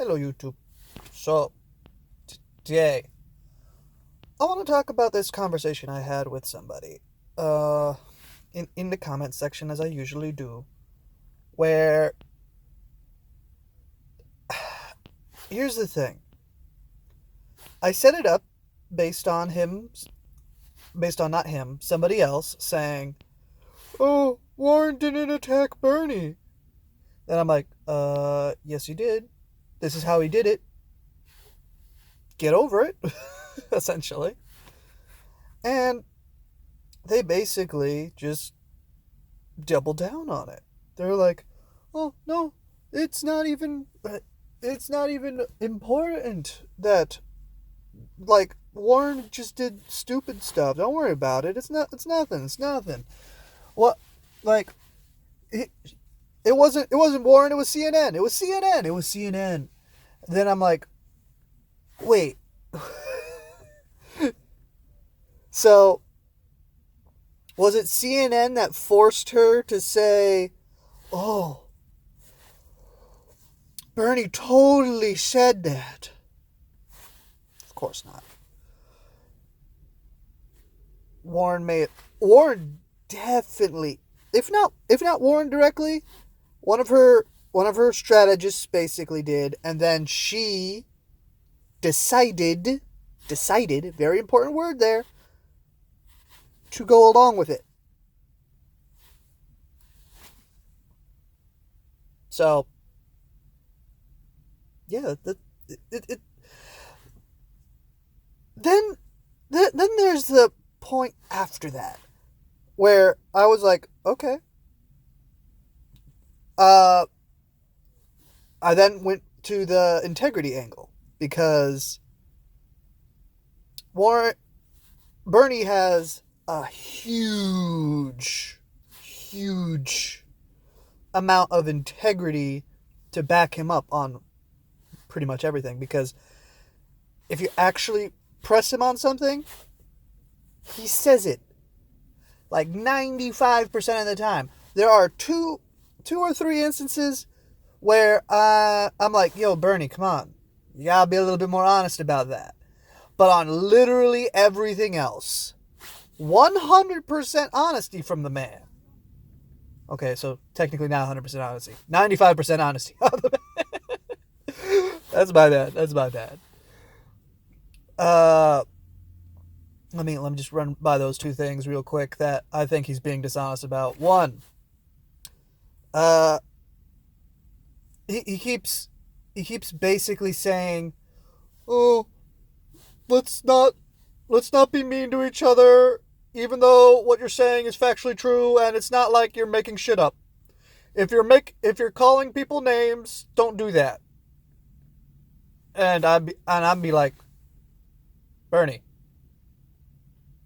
Hello, YouTube. So, today, I want to talk about this conversation I had with somebody. Uh, in the comment section, as I usually do, where here's the thing. I set it up based on not him, somebody else saying, "Oh, Warren didn't attack Bernie." And I'm like, yes, he did. This is how he did it. Get over it, essentially. And they basically just double down on it. They're like, "Oh no, it's not even it's not even important that like Warren just did stupid stuff. Don't worry about it. It's nothing. It's nothing." What like it, it wasn't Warren, it was CNN. It was CNN. It was CNN. Then I'm like, "Wait." So, was it CNN that forced her to say, "Oh, Bernie totally said that"? Of course not. Warren definitely, if not Warren directly, one of her strategists basically did, and then she decided, very important word there, to go along with it. So, yeah, it then then there's the point after that where I was like, okay. Uh, I then went to the integrity angle because Warren Bernie has a huge amount of integrity to back him up on pretty much everything. Because if you actually press him on something, he says it like 95% of the time. There are two or three instances where I'm like, "Yo, Bernie, come on. You gotta be a little bit more honest about that." But on literally everything else, 100% honesty from the man. Okay, so technically not 100% honesty. 95% honesty. That's my bad. That's my bad. Uh, let me just run by those two things real quick that I think he's being dishonest about. One, uh, he keeps basically saying, "Oh, let's not let's not be mean to each other, even though what you're saying is factually true, and it's not like you're making shit up. If you're calling people names, don't do that." And I'd be like, "Bernie,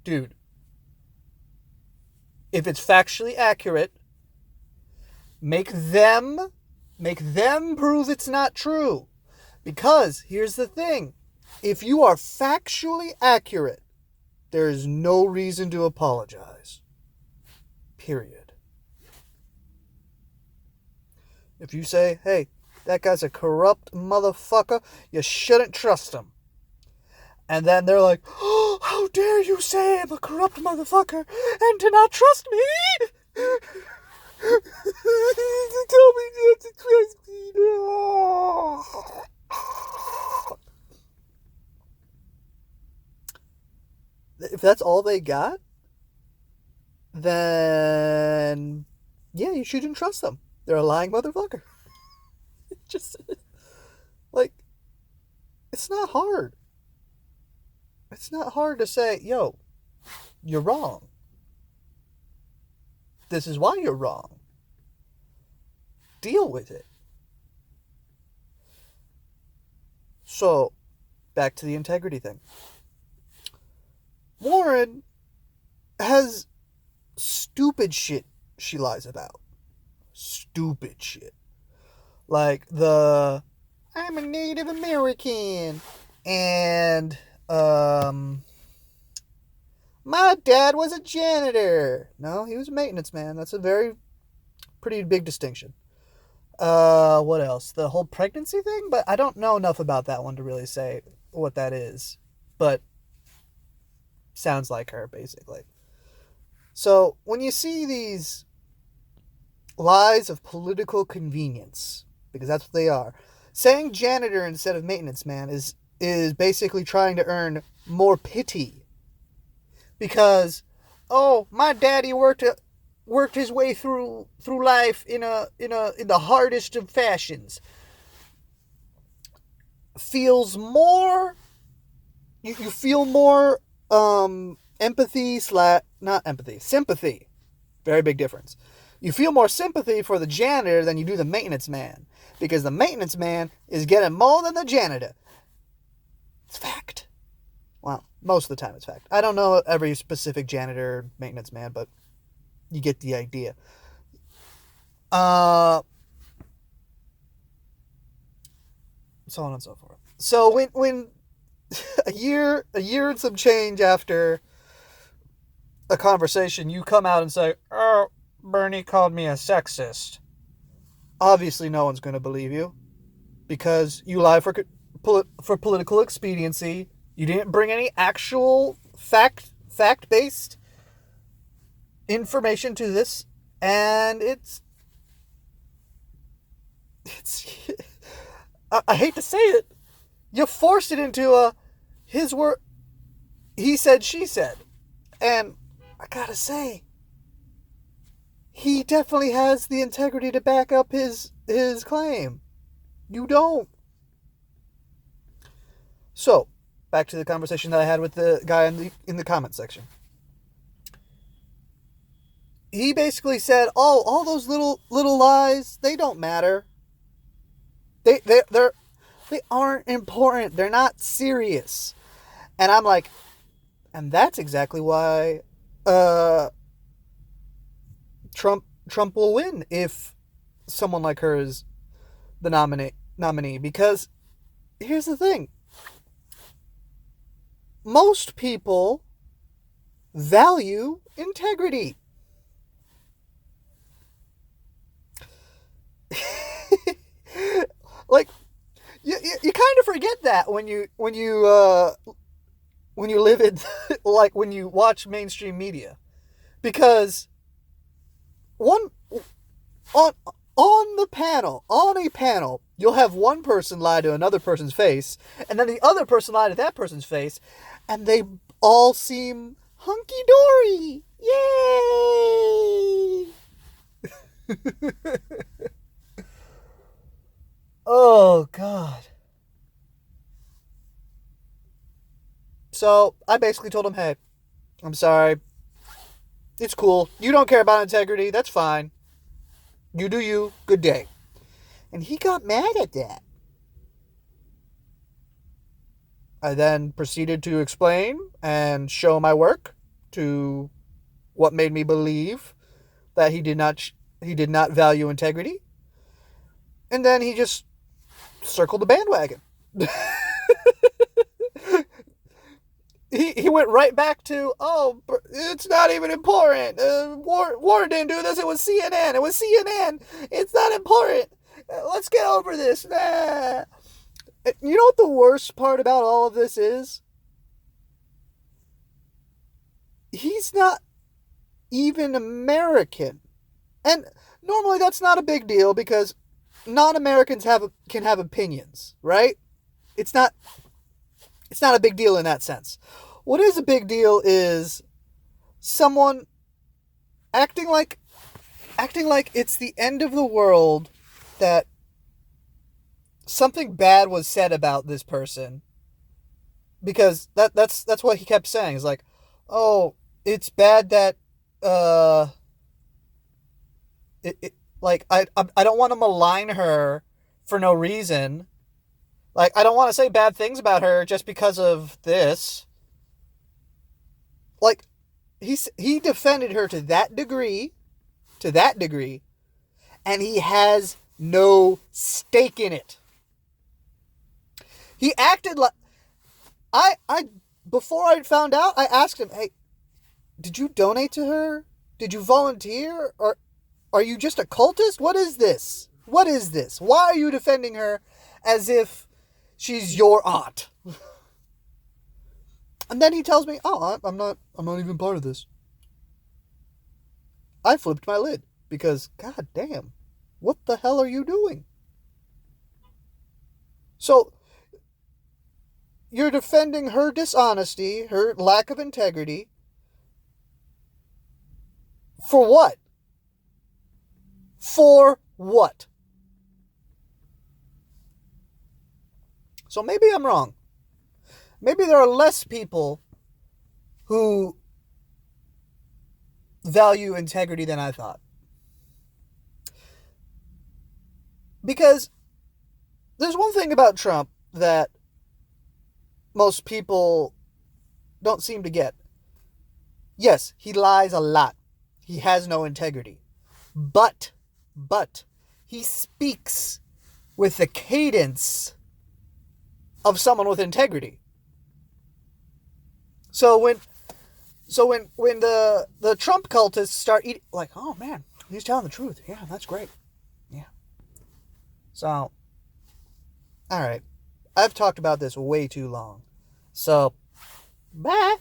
dude, if it's factually accurate, make them prove it's not true." Because here's the thing. If you are factually accurate, there is no reason to apologize. Period. If you say, "Hey, that guy's a corrupt motherfucker, you shouldn't trust him." And then they're like, "Oh, how dare you say I'm a corrupt motherfucker and to not trust me?" You tell me not to trust me. If that's all they got, then yeah, you shouldn't trust them. They're a lying motherfucker. Just like, it's not hard. It's not hard to say, "Yo, you're wrong. This is why you're wrong. Deal with it." So, back to the integrity thing. Warren has stupid shit she lies about. Stupid shit. Like "I'm a Native American," and "my dad was a janitor." No, he was a maintenance man. That's a very pretty big distinction. What else? The whole pregnancy thing, but I don't know enough about that one to really say what that is. But sounds like her, basically. So when you see these lies of political convenience, because that's what they are, saying janitor instead of maintenance man is basically trying to earn more pity. Because, oh, my daddy worked his way through life in the hardest of fashions. Feels more, you feel more empathy slash not empathy, sympathy. Very big difference. You feel more sympathy for the janitor than you do the maintenance man, because the maintenance man is getting more than the janitor. It's fact. Well, most of the time it's fact. I don't know every specific janitor maintenance man, but you get the idea. So on and so forth. So when a year and some change after a conversation, you come out and say, "Oh, Bernie called me a sexist." Obviously, no one's going to believe you because you lie for political expediency. You didn't bring any actual fact-based information to this, and it's I hate to say it, you forced it into his word, he said, she said. And I gotta say, he definitely has the integrity to back up his claim. You don't. So, back to the conversation that I had with the guy in the comment section. He basically said, "Oh, all those little lies, they don't matter. They aren't important. They're not serious." And I'm like, and that's exactly why Trump will win if someone like her is the nominee. Because here's the thing. Most people value integrity. Like, you kind of forget that when you live in like when you watch mainstream media, because on a panel you'll have one person lie to another person's face, and then the other person lie to that person's face, and they all seem hunky-dory. Yay! Oh, God. So I basically told him, hey, I'm sorry. It's cool. You don't care about integrity. That's fine. You do you. Good day. And he got mad at that. I then proceeded to explain and show my work to what made me believe that he did not value integrity. And then he just circled the bandwagon. He went right back to, oh, it's not even important. Warren didn't do this. It was CNN. It's not important. Let's get over this. Nah. You know what the worst part about all of this is? He's not even American. And normally that's not a big deal because non-Americans can have opinions, right? It's not a big deal in that sense. What is a big deal is someone acting like it's the end of the world that something bad was said about this person, because that's what he kept saying. Is like, oh, it's bad that like I don't want to malign her for no reason. Like, I don't want to say bad things about her just because of this. Like, he defended her to that degree, and he has no stake in it. He acted like I before I found out, I asked him, "Hey, did you donate to her? Did you volunteer, or are you just a cultist? What is this?" What is this? Why are you defending her as if she's your aunt? And then he tells me, "Oh, I'm not even part of this." I flipped my lid because, god damn, what the hell are you doing? So, you're defending her dishonesty, her lack of integrity. For what? For what? So maybe I'm wrong. Maybe there are less people who value integrity than I thought. Because there's one thing about Trump that most people don't seem to get. Yes, he lies a lot. He has no integrity. But, he speaks with the cadence of someone with integrity. So when the Trump cultists start eating, like, oh man, he's telling the truth. Yeah, that's great. Yeah. So, all right. I've talked about this way too long. So, bye.